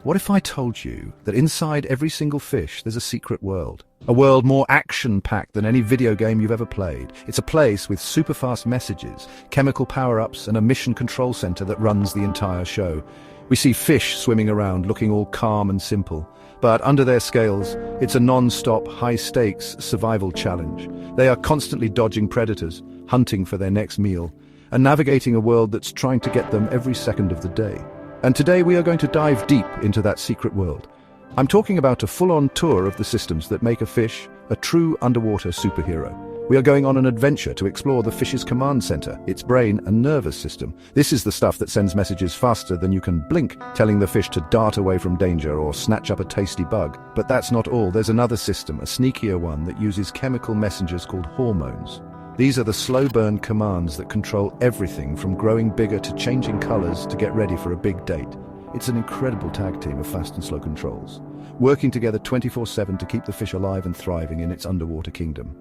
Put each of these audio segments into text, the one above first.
What if I told you that inside every single fish there's a secret world? A world more action-packed than any video game you've ever played. It's a place with super-fast messages, chemical power-ups, and a mission control center that runs the entire show. We see fish swimming around looking all calm and simple. But under their scales, it's a non-stop, high-stakes survival challenge. They are constantly dodging predators, hunting for their next meal, and navigating a world that's trying to get them every second of the day. And today we are going to dive deep into that secret world. I'm talking about a full-on tour of the systems that make a fish a true underwater superhero. We are going on an adventure to explore the fish's command center, its brain and nervous system. This is the stuff that sends messages faster than you can blink, telling the fish to dart away from danger or snatch up a tasty bug. But that's not all. There's another system, a sneakier one, that uses chemical messengers called hormones. These are the slow-burn commands that control everything from growing bigger to changing colors to get ready for a big date. It's an incredible tag team of fast and slow controls, working together 24/7 to keep the fish alive and thriving in its underwater kingdom.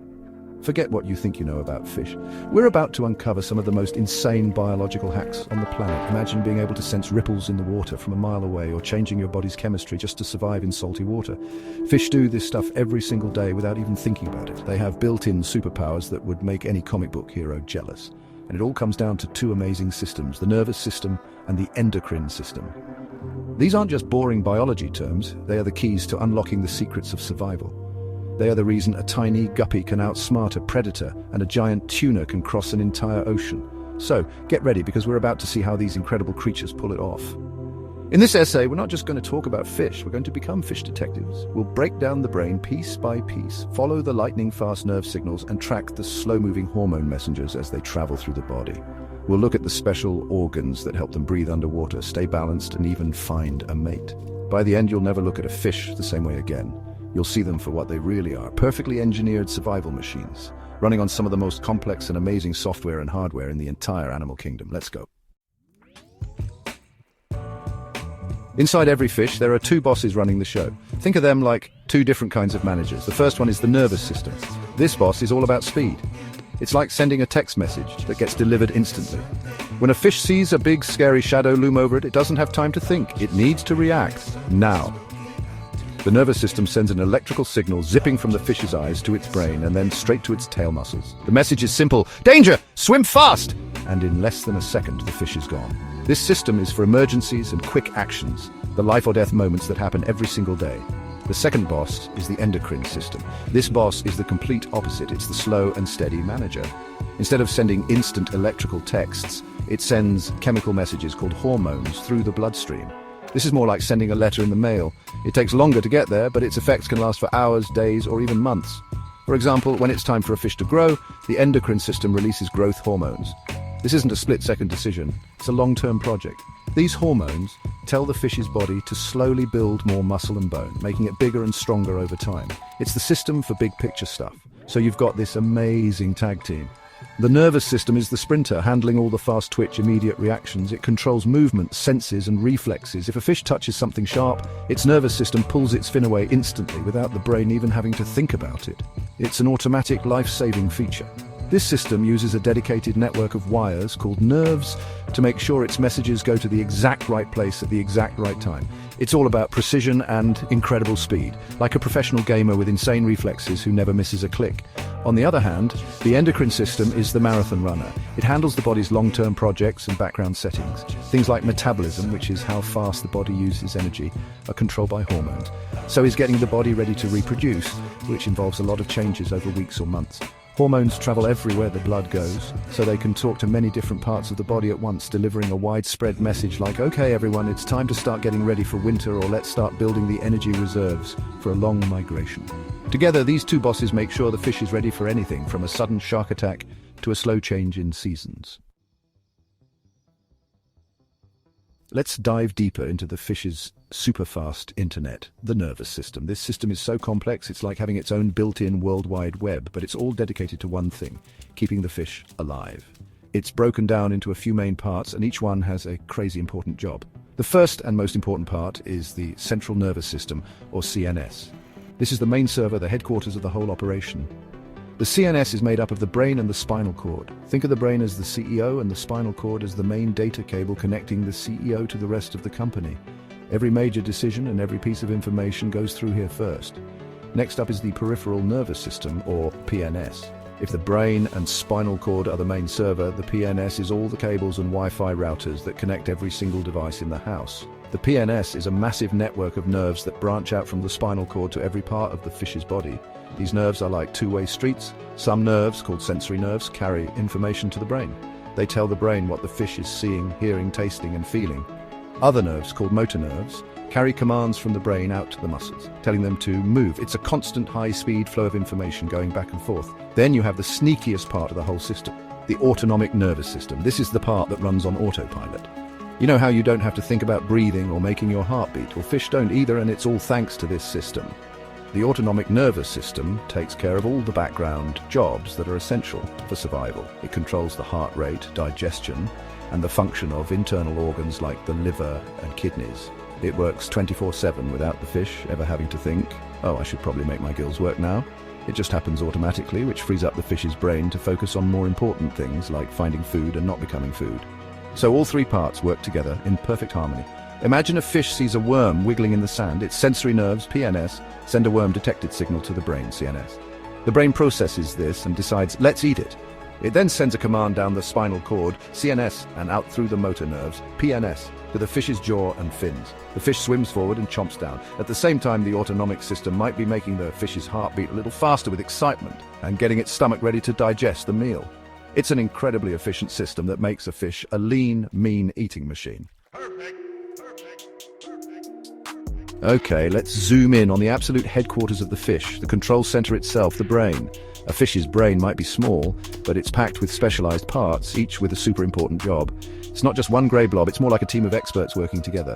Forget what you think you know about fish. We're about to uncover some of the most insane biological hacks on the planet. Imagine being able to sense ripples in the water from a mile away, or changing your body's chemistry just to survive in salty water. Fish do this stuff every single day without even thinking about it. They have built-in superpowers that would make any comic book hero jealous. And it all comes down to two amazing systems, the nervous system and the endocrine system. These aren't just boring biology terms, they are the keys to unlocking the secrets of survival. They are the reason a tiny guppy can outsmart a predator and a giant tuna can cross an entire ocean. So, get ready, because we're about to see how these incredible creatures pull it off. In this essay, we're not just going to talk about fish, we're going to become fish detectives. We'll break down the brain piece by piece, follow the lightning-fast nerve signals, and track the slow-moving hormone messengers as they travel through the body. We'll look at the special organs that help them breathe underwater, stay balanced, and even find a mate. By the end, you'll never look at a fish the same way again. You'll see them for what they really are, perfectly engineered survival machines, running on some of the most complex and amazing software and hardware in the entire animal kingdom. Let's go. Inside every fish, there are two bosses running the show. Think of them like two different kinds of managers. The first one is the nervous system. This boss is all about speed. It's like sending a text message that gets delivered instantly. When a fish sees a big, scary shadow loom over it, it doesn't have time to think. It needs to react now. The nervous system sends an electrical signal zipping from the fish's eyes to its brain and then straight to its tail muscles. The message is simple: danger! Swim fast! And in less than a second, the fish is gone. This system is for emergencies and quick actions, the life or death moments that happen every single day. The second boss is the endocrine system. This boss is the complete opposite. It's the slow and steady manager. Instead of sending instant electrical texts, it sends chemical messages called hormones through the bloodstream. This is more like sending a letter in the mail. It takes longer to get there, but its effects can last for hours, days, or even months. For example, when it's time for a fish to grow, the endocrine system releases growth hormones. This isn't a split-second decision, it's a long-term project. These hormones tell the fish's body to slowly build more muscle and bone, making it bigger and stronger over time. It's the system for big-picture stuff. So you've got this amazing tag team. The nervous system is the sprinter, handling all the fast-twitch, immediate reactions. It controls movement, senses, and reflexes. If a fish touches something sharp, its nervous system pulls its fin away instantly without the brain even having to think about it. It's an automatic, life-saving feature. This system uses a dedicated network of wires called nerves to make sure its messages go to the exact right place at the exact right time. It's all about precision and incredible speed, like a professional gamer with insane reflexes who never misses a click. On the other hand, the endocrine system is the marathon runner. It handles the body's long-term projects and background settings. Things like metabolism, which is how fast the body uses energy, are controlled by hormones. So is getting the body ready to reproduce, which involves a lot of changes over weeks or months. Hormones travel everywhere the blood goes, so they can talk to many different parts of the body at once, delivering a widespread message like, okay everyone, it's time to start getting ready for winter, or let's start building the energy reserves for a long migration. Together, these two bosses make sure the fish is ready for anything from a sudden shark attack to a slow change in seasons. Let's dive deeper into the fish's super-fast internet, the nervous system. This system is so complex, it's like having its own built-in World Wide Web, but it's all dedicated to one thing: keeping the fish alive. It's broken down into a few main parts, and each one has a crazy important job. The first and most important part is the central nervous system, or CNS. This is the main server, the headquarters of the whole operation. The CNS is made up of the brain and the spinal cord. Think of the brain as the CEO and the spinal cord as the main data cable connecting the CEO to the rest of the company. Every major decision and every piece of information goes through here first. Next up is the peripheral nervous system, or PNS. If the brain and spinal cord are the main server, the PNS is all the cables and Wi-Fi routers that connect every single device in the house. The PNS is a massive network of nerves that branch out from the spinal cord to every part of the fish's body. These nerves are like two-way streets. Some nerves, called sensory nerves, carry information to the brain. They tell the brain what the fish is seeing, hearing, tasting, and feeling. Other nerves, called motor nerves, carry commands from the brain out to the muscles, telling them to move. It's a constant high-speed flow of information going back and forth. Then you have the sneakiest part of the whole system, the autonomic nervous system. This is the part that runs on autopilot. You know how you don't have to think about breathing or making your heart beat? Well, fish don't either, and it's all thanks to this system. The autonomic nervous system takes care of all the background jobs that are essential for survival. It controls the heart rate, digestion, and the function of internal organs like the liver and kidneys. It works 24/7 without the fish ever having to think, "Oh, I should probably make my gills work now." It just happens automatically, which frees up the fish's brain to focus on more important things like finding food and not becoming food. So all three parts work together in perfect harmony. Imagine a fish sees a worm wiggling in the sand. Its sensory nerves, PNS, send a worm-detected signal to the brain, CNS. The brain processes this and decides, let's eat it. It then sends a command down the spinal cord, CNS, and out through the motor nerves, PNS, to the fish's jaw and fins. The fish swims forward and chomps down. At the same time, the autonomic system might be making the fish's heart beat a little faster with excitement and getting its stomach ready to digest the meal. It's an incredibly efficient system that makes a fish a lean, mean eating machine. Okay, let's zoom in on the absolute headquarters of the fish, the control center itself, the brain. A fish's brain might be small, but it's packed with specialized parts, each with a super important job. It's not just one grey blob, it's more like a team of experts working together.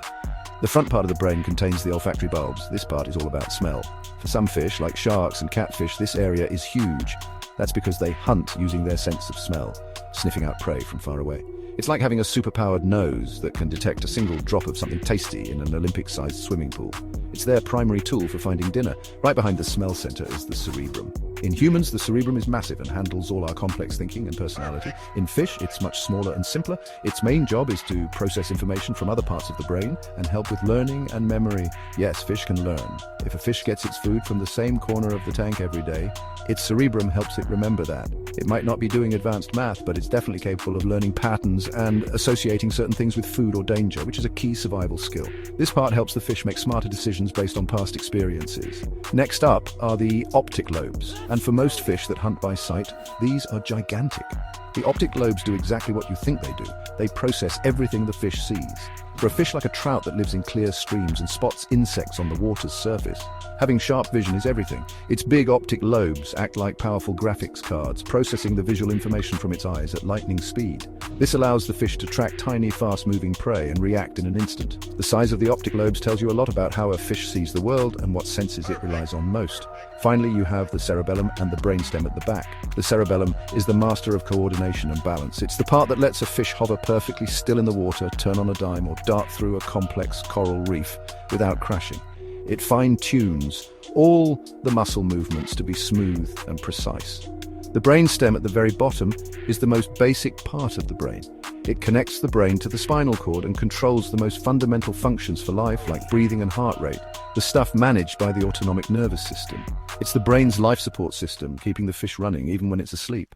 The front part of the brain contains the olfactory bulbs. This part is all about smell. For some fish, like sharks and catfish, this area is huge. That's because they hunt using their sense of smell, sniffing out prey from far away. It's like having a superpowered nose that can detect a single drop of something tasty in an Olympic-sized swimming pool. It's their primary tool for finding dinner. Right behind the smell center is the cerebrum. In humans, the cerebrum is massive and handles all our complex thinking and personality. In fish, it's much smaller and simpler. Its main job is to process information from other parts of the brain and help with learning and memory. Yes, fish can learn. If a fish gets its food from the same corner of the tank every day, its cerebrum helps it remember that. It might not be doing advanced math, but it's definitely capable of learning patterns and associating certain things with food or danger, which is a key survival skill. This part helps the fish make smarter decisions based on past experiences. Next up are the optic lobes, and for most fish that hunt by sight, these are gigantic. The optic lobes do exactly what you think they do. They process everything the fish sees. For a fish like a trout that lives in clear streams and spots insects on the water's surface, having sharp vision is everything. Its big optic lobes act like powerful graphics cards, processing the visual information from its eyes at lightning speed. This allows the fish to track tiny, fast-moving prey and react in an instant. The size of the optic lobes tells you a lot about how a fish sees the world and what senses it relies on most. Finally, you have the cerebellum and the brainstem at the back. The cerebellum is the master of coordination and balance. It's the part that lets a fish hover perfectly still in the water, turn on a dime, or dart through a complex coral reef without crashing. It fine-tunes all the muscle movements to be smooth and precise. The brainstem at the very bottom is the most basic part of the brain. It connects the brain to the spinal cord and controls the most fundamental functions for life, like breathing and heart rate, the stuff managed by the autonomic nervous system. It's the brain's life support system, keeping the fish running even when it's asleep.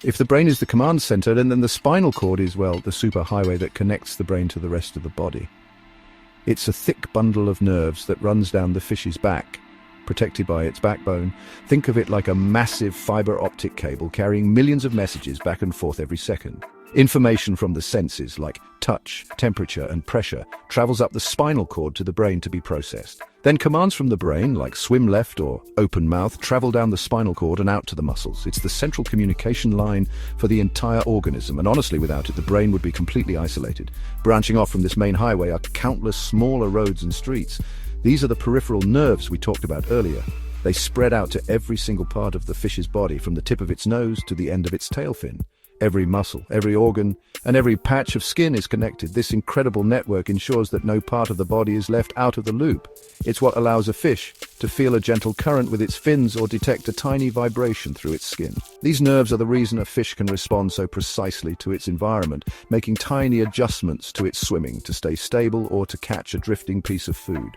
If the brain is the command center, then the spinal cord is, well, the superhighway that connects the brain to the rest of the body. It's a thick bundle of nerves that runs down the fish's back, protected by its backbone. Think of it like a massive fiber optic cable carrying millions of messages back and forth every second. Information from the senses like touch, temperature, and pressure travels up the spinal cord to the brain to be processed. Then commands from the brain, like swim left or open mouth, travel down the spinal cord and out to the muscles. It's the central communication line for the entire organism, and honestly, without it, the brain would be completely isolated. Branching off from this main highway are countless smaller roads and streets. These are the peripheral nerves we talked about earlier. They spread out to every single part of the fish's body, from the tip of its nose to the end of its tail fin. Every muscle, every organ, and every patch of skin is connected. This incredible network ensures that no part of the body is left out of the loop. It's what allows a fish to feel a gentle current with its fins or detect a tiny vibration through its skin. These nerves are the reason a fish can respond so precisely to its environment, making tiny adjustments to its swimming to stay stable or to catch a drifting piece of food.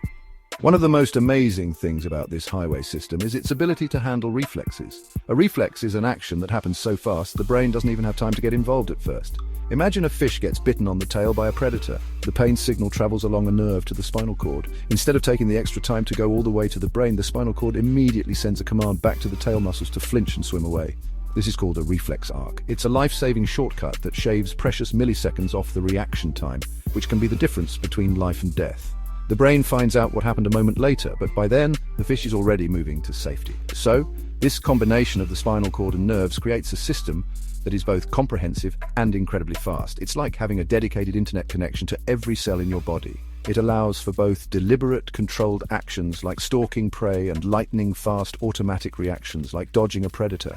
One of the most amazing things about this highway system is its ability to handle reflexes. A reflex is an action that happens so fast the brain doesn't even have time to get involved at first. Imagine a fish gets bitten on the tail by a predator. The pain signal travels along a nerve to the spinal cord. Instead of taking the extra time to go all the way to the brain, the spinal cord immediately sends a command back to the tail muscles to flinch and swim away. This is called a reflex arc. It's a life-saving shortcut that shaves precious milliseconds off the reaction time, which can be the difference between life and death. The brain finds out what happened a moment later, but by then, the fish is already moving to safety. So, this combination of the spinal cord and nerves creates a system that is both comprehensive and incredibly fast. It's like having a dedicated internet connection to every cell in your body. It allows for both deliberate, controlled actions like stalking prey and lightning-fast automatic reactions like dodging a predator.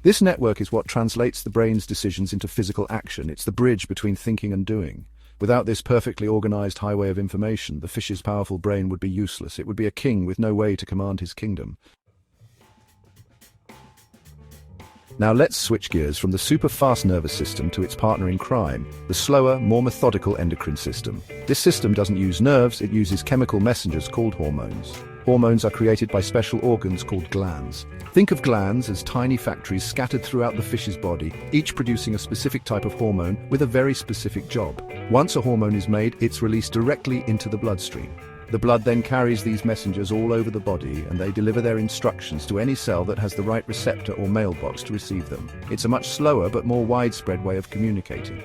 This network is what translates the brain's decisions into physical action. It's the bridge between thinking and doing. Without this perfectly organized highway of information, the fish's powerful brain would be useless. It would be a king with no way to command his kingdom. Now let's switch gears from the super-fast nervous system to its partner in crime, the slower, more methodical endocrine system. This system doesn't use nerves, it uses chemical messengers called hormones. Hormones are created by special organs called glands. Think of glands as tiny factories scattered throughout the fish's body, each producing a specific type of hormone with a very specific job. Once a hormone is made, it's released directly into the bloodstream. The blood then carries these messengers all over the body, and they deliver their instructions to any cell that has the right receptor or mailbox to receive them. It's a much slower but more widespread way of communicating.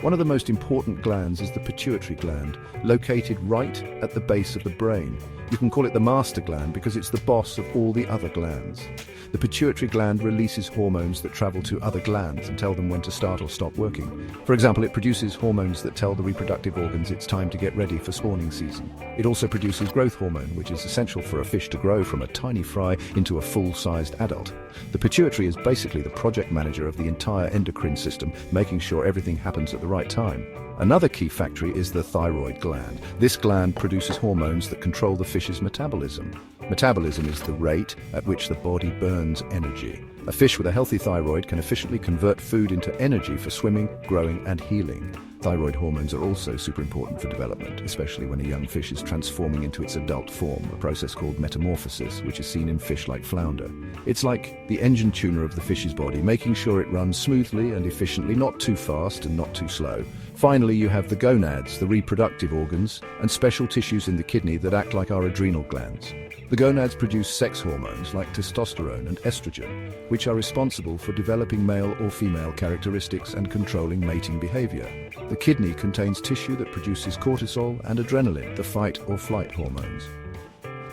One of the most important glands is the pituitary gland, located right at the base of the brain. You can call it the master gland because it's the boss of all the other glands. The pituitary gland releases hormones that travel to other glands and tell them when to start or stop working. For example, it produces hormones that tell the reproductive organs it's time to get ready for spawning season. It also produces growth hormone, which is essential for a fish to grow from a tiny fry into a full-sized adult. The pituitary is basically the project manager of the entire endocrine system, making sure everything happens at the right time. Another key factory is the thyroid gland. This gland produces hormones that control the fish's metabolism. Metabolism is the rate at which the body burns energy. A fish with a healthy thyroid can efficiently convert food into energy for swimming, growing, and healing. Thyroid hormones are also super important for development, especially when a young fish is transforming into its adult form, a process called metamorphosis, which is seen in fish like flounder. It's like the engine tuner of the fish's body, making sure it runs smoothly and efficiently, not too fast and not too slow. Finally, you have the gonads, the reproductive organs, and special tissues in the kidney that act like our adrenal glands. The gonads produce sex hormones like testosterone and estrogen, which are responsible for developing male or female characteristics and controlling mating behavior. The kidney contains tissue that produces cortisol and adrenaline, the fight or flight hormones.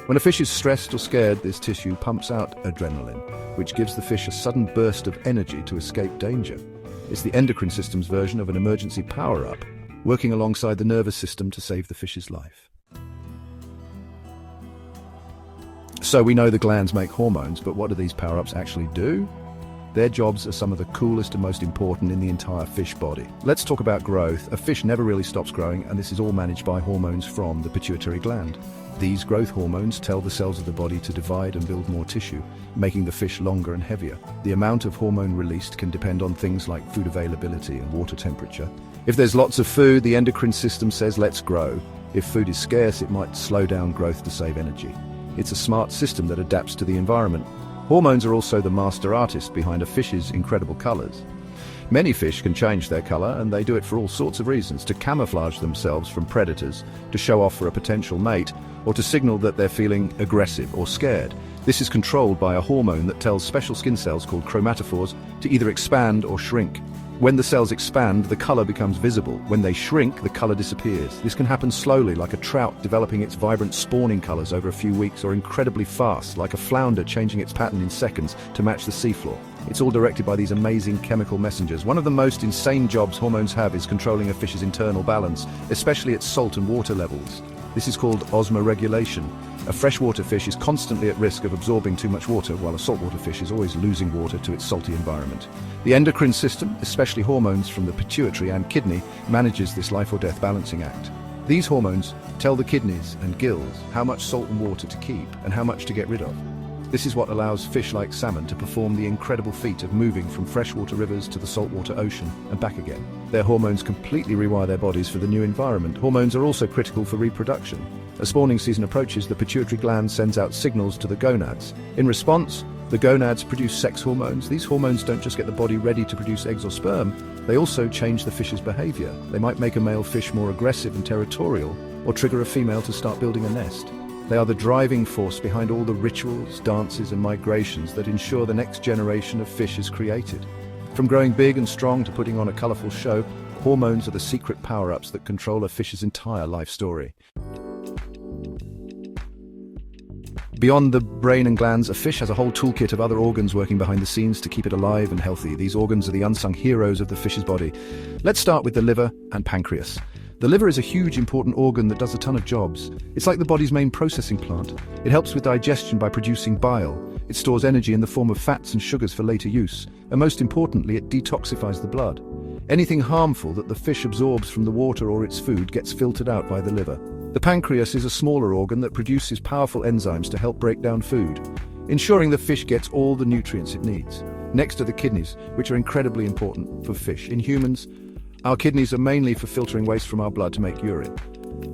When a fish is stressed or scared, this tissue pumps out adrenaline, which gives the fish a sudden burst of energy to escape danger. It's the endocrine system's version of an emergency power-up, working alongside the nervous system to save the fish's life. So we know the glands make hormones, but what do these power-ups actually do? Their jobs are some of the coolest and most important in the entire fish body. Let's talk about growth. A fish never really stops growing, and this is all managed by hormones from the pituitary gland. These growth hormones tell the cells of the body to divide and build more tissue, making the fish longer and heavier. The amount of hormone released can depend on things like food availability and water temperature. If there's lots of food, the endocrine system says let's grow. If food is scarce, it might slow down growth to save energy. It's a smart system that adapts to the environment. Hormones are also the master artist behind a fish's incredible colors. Many fish can change their color, and they do it for all sorts of reasons: to camouflage themselves from predators, to show off for a potential mate, or to signal that they're feeling aggressive or scared. This is controlled by a hormone that tells special skin cells called chromatophores to either expand or shrink. When the cells expand, the color becomes visible. When they shrink, the color disappears. This can happen slowly, like a trout developing its vibrant spawning colors over a few weeks, or incredibly fast, like a flounder changing its pattern in seconds to match the seafloor. It's all directed by these amazing chemical messengers. One of the most insane jobs hormones have is controlling a fish's internal balance, especially its salt and water levels. This is called osmoregulation. A freshwater fish is constantly at risk of absorbing too much water, while a saltwater fish is always losing water to its salty environment. The endocrine system, especially hormones from the pituitary and kidney, manages this life or death balancing act. These hormones tell the kidneys and gills how much salt and water to keep and how much to get rid of. This is what allows fish like salmon to perform the incredible feat of moving from freshwater rivers to the saltwater ocean and back again. Their hormones completely rewire their bodies for the new environment. Hormones are also critical for reproduction. As spawning season approaches, the pituitary gland sends out signals to the gonads. In response, the gonads produce sex hormones. These hormones don't just get the body ready to produce eggs or sperm, they also change the fish's behavior. They might make a male fish more aggressive and territorial, or trigger a female to start building a nest. They are the driving force behind all the rituals, dances and migrations that ensure the next generation of fish is created. From growing big and strong to putting on a colourful show, hormones are the secret power-ups that control a fish's entire life story. Beyond the brain and glands, a fish has a whole toolkit of other organs working behind the scenes to keep it alive and healthy. These organs are the unsung heroes of the fish's body. Let's start with the liver and pancreas. The liver is a huge, important organ that does a ton of jobs. It's like the body's main processing plant. It helps with digestion by producing bile. It stores energy in the form of fats and sugars for later use. And most importantly, it detoxifies the blood. Anything harmful that the fish absorbs from the water or its food gets filtered out by the liver. The pancreas is a smaller organ that produces powerful enzymes to help break down food, ensuring the fish gets all the nutrients it needs. Next are the kidneys, which are incredibly important for fish. In humans, our kidneys are mainly for filtering waste from our blood to make urine.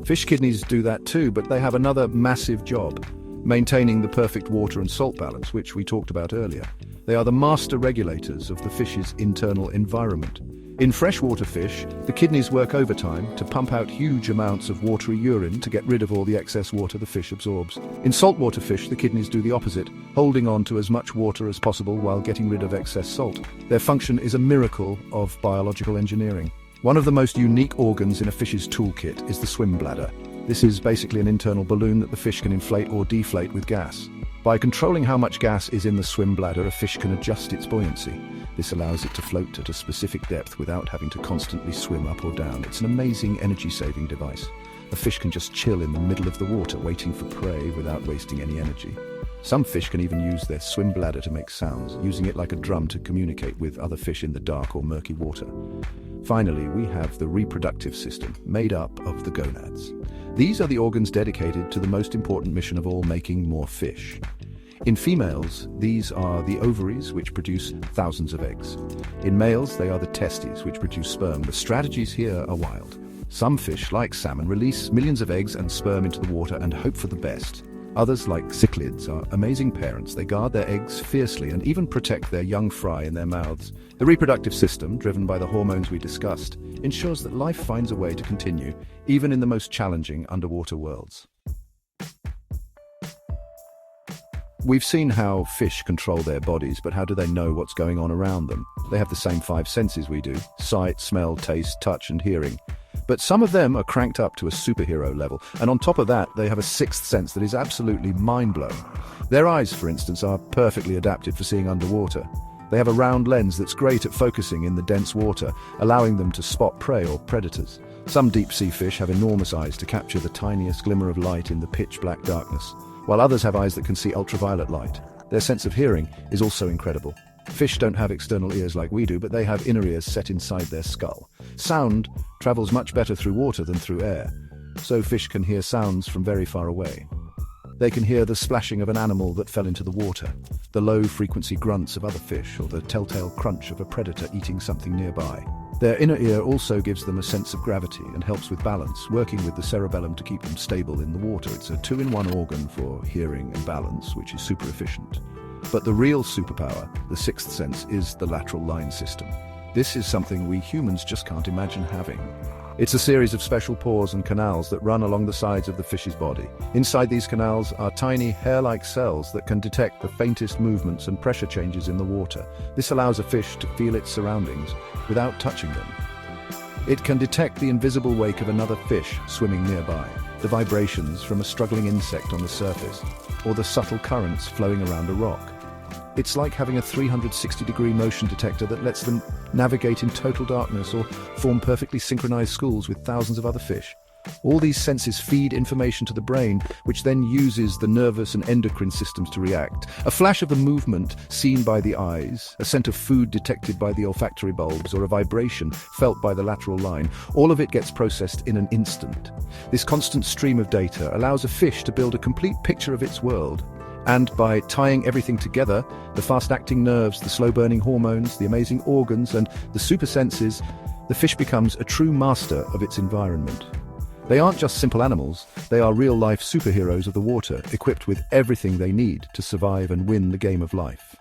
Fish kidneys do that too, but they have another massive job, maintaining the perfect water and salt balance, which we talked about earlier. They are the master regulators of the fish's internal environment. In freshwater fish, the kidneys work overtime to pump out huge amounts of watery urine to get rid of all the excess water the fish absorbs. In saltwater fish, the kidneys do the opposite, holding on to as much water as possible while getting rid of excess salt. Their function is a miracle of biological engineering. One of the most unique organs in a fish's toolkit is the swim bladder. This is basically an internal balloon that the fish can inflate or deflate with gas. By controlling how much gas is in the swim bladder, a fish can adjust its buoyancy. This allows it to float at a specific depth without having to constantly swim up or down. It's an amazing energy-saving device. A fish can just chill in the middle of the water, waiting for prey without wasting any energy. Some fish can even use their swim bladder to make sounds, using it like a drum to communicate with other fish in the dark or murky water. Finally, we have the reproductive system, made up of the gonads. These are the organs dedicated to the most important mission of all, making more fish. In females, these are the ovaries, which produce thousands of eggs. In males, they are the testes, which produce sperm. The strategies here are wild. Some fish, like salmon, release millions of eggs and sperm into the water and hope for the best. Others, like cichlids, are amazing parents. They guard their eggs fiercely and even protect their young fry in their mouths. The reproductive system, driven by the hormones we discussed, ensures that life finds a way to continue, even in the most challenging underwater worlds. We've seen how fish control their bodies, but how do they know what's going on around them? They have the same 5 senses we do: sight, smell, taste, touch, and hearing. But some of them are cranked up to a superhero level, and on top of that, they have a 6th sense that is absolutely mind-blowing. Their eyes, for instance, are perfectly adapted for seeing underwater. They have a round lens that's great at focusing in the dense water, allowing them to spot prey or predators. Some deep-sea fish have enormous eyes to capture the tiniest glimmer of light in the pitch-black darkness, while others have eyes that can see ultraviolet light. Their sense of hearing is also incredible. Fish don't have external ears like we do, but they have inner ears set inside their skull. Sound travels much better through water than through air, so fish can hear sounds from very far away. They can hear the splashing of an animal that fell into the water, the low-frequency grunts of other fish, or the telltale crunch of a predator eating something nearby. Their inner ear also gives them a sense of gravity and helps with balance, working with the cerebellum to keep them stable in the water. It's a 2-in-1 organ for hearing and balance, which is super efficient. But the real superpower, the 6th sense, is the lateral line system. This is something we humans just can't imagine having. It's a series of special pores and canals that run along the sides of the fish's body. Inside these canals are tiny hair-like cells that can detect the faintest movements and pressure changes in the water. This allows a fish to feel its surroundings without touching them. It can detect the invisible wake of another fish swimming nearby, the vibrations from a struggling insect on the surface, or the subtle currents flowing around a rock. It's like having a 360-degree motion detector that lets them navigate in total darkness or form perfectly synchronized schools with thousands of other fish. All these senses feed information to the brain, which then uses the nervous and endocrine systems to react. A flash of a movement seen by the eyes, a scent of food detected by the olfactory bulbs, or a vibration felt by the lateral line, all of it gets processed in an instant. This constant stream of data allows a fish to build a complete picture of its world. And by tying everything together, the fast-acting nerves, the slow-burning hormones, the amazing organs, and the super senses, the fish becomes a true master of its environment. They aren't just simple animals, they are real-life superheroes of the water, equipped with everything they need to survive and win the game of life.